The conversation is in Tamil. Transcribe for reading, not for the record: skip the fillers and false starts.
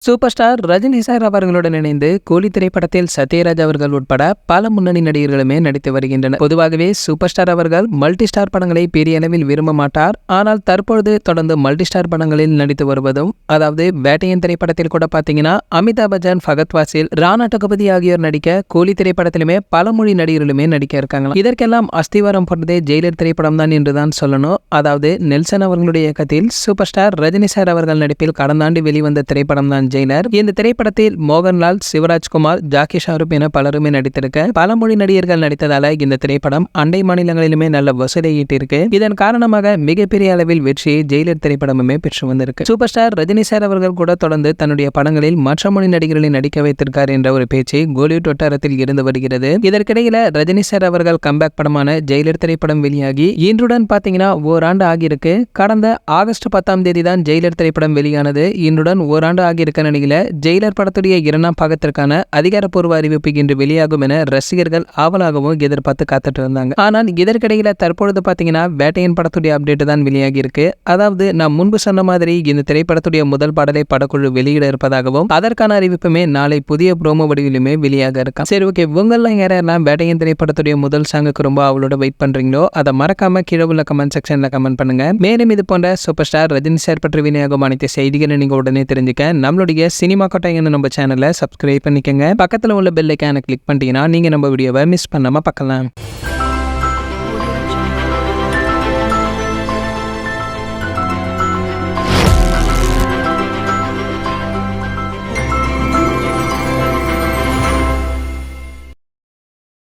சூப்பர் ஸ்டார் ரஜினி சார் அவர்களுடன் இணைந்து கூலி திரைப்படத்தில் சத்யராஜ் அவர்கள் உட்பட பல முன்னணி நடிகர்களுமே நடித்து வருகின்றனர். பொதுவாகவே சூப்பர் ஸ்டார் அவர்கள் மல்டி ஸ்டார் படங்களை பெரிய அளவில் விரும்ப மாட்டார். ஆனால் தற்பொழுது தொடர்ந்து மல்டி ஸ்டார் படங்களில் நடித்து வருவதும், அதாவது வேட்டையன் திரைப்படத்தில் கூட பாத்தீங்கன்னா அமிதாப் பச்சன், ஃபகத் வாசில், ராணா டகுபதி ஆகியோர் நடிக்க கூலி திரைப்படத்திலுமே பல மொழி நடிகர்களுமே நடிக்க இருக்காங்க. இதற்கெல்லாம் அஸ்திவாரம் போட்டதே ஜெயிலர் திரைப்படம் தான் என்றுதான் சொல்லணும். அதாவது நெல்சன் அவர்களுடைய இயக்கத்தில் சூப்பர் ஸ்டார் ரஜினி சார் அவர்கள் நடிப்பில் கடந்த ஆண்டு வெளிவந்த திரைப்படம் தான் ஜெயிலர். இந்த திரைப்படத்தில் மோகன்லால், சிவராஜ்குமார், ஜாக்கி ஷாருப் என பலருமே நடித்திருக்க பல மொழி நடிகர்கள் நடித்ததால இந்த திரைப்படம் அண்டை மாநிலங்களிலுமே நல்ல வசூலை ஈட்டிருக்கு. இதன் காரணமாக மிகப்பெரிய அளவில் வெற்றியை ஜெயிலர் திரைப்படமுமே பெற்று வந்திருக்கு. சூப்பர் ஸ்டார் ரஜினி சார் அவர்கள் கூட தொடர்ந்து தன்னுடைய படங்களில் மற்ற மொழி நடிகர்களை நடிக்க வைத்திருக்கார் என்ற ஒரு பேச்சு கோலிவுட் வட்டாரத்தில் இருந்து வருகிறது. இதற்கிடையில ரஜினி சார் அவர்கள் கம்பேக் படமான ஜெயிலர் திரைப்படம் வெளியாகி இன்றுடன் பாத்தீங்கன்னா ஓராண்டு ஆகியிருக்கு. கடந்த ஆகஸ்ட் 10ஆம் தேதி தான் ஜெயிலர் திரைப்படம் வெளியானது. இன்றுடன் ஓராண்டு ஆகியிருக்க நிலையில ஜெயிலர் படத்துடைய 2ஆம் பாகத்திற்கான அதிகாரப்பூர்வ அறிவிப்பு இன்று வெளியாகும் என ரசிகர்கள் ஆவலாகவும் எதிர்பார்த்து காத்துட்டு இருந்தாங்க. ஆனால் இதற்கிடையில தற்பொழுது பாத்தீங்கன்னா வேட்டையன் படத்துடைய அப்டேட் தான் வெளியாகி இருக்கு. அதாவது நான் முன்பு சொன்ன மாதிரி இந்த திரைப்படத்துடைய முதல் பாடலை படக்குழு வெளியிட இருப்பதாகவும் அதற்கான அறிவிப்புமே நாளை புதிய ப்ரோமோ வடிவிலுமே வெளியாக இருக்கா. சரி, ஓகே, உங்களெல்லாம் யாரெல்லாம் வேட்டையன் திரைப்படத்துடைய முதல் சாங்குக்கு ரொம்ப அவளோட வெயிட் பண்றீங்களோ அதை மறக்காம கீழே உள்ள கமெண்ட் செக்ஷன்ல கமெண்ட் பண்ணுங்க. மேலும் இது போன்ற சூப்பர் ஸ்டார் ரஜினி சார் பற்றி விநியோகம் அனைத்து செய்திகளை நீங்க உடனே தெரிஞ்சுக்க நம்மளுடைய சினிமா கொட்டைன்னு நம்ம சேனலை சப்ஸ்கிரைப் பண்ணிக்கங்க. பக்கத்தில் உள்ள பெல் ஐகானை கிளிக் பண்ணிட்டீங்கன்னா நீங்க நம்ம வீடியோவை மிஸ் பண்ணாம பார்க்கலாம்.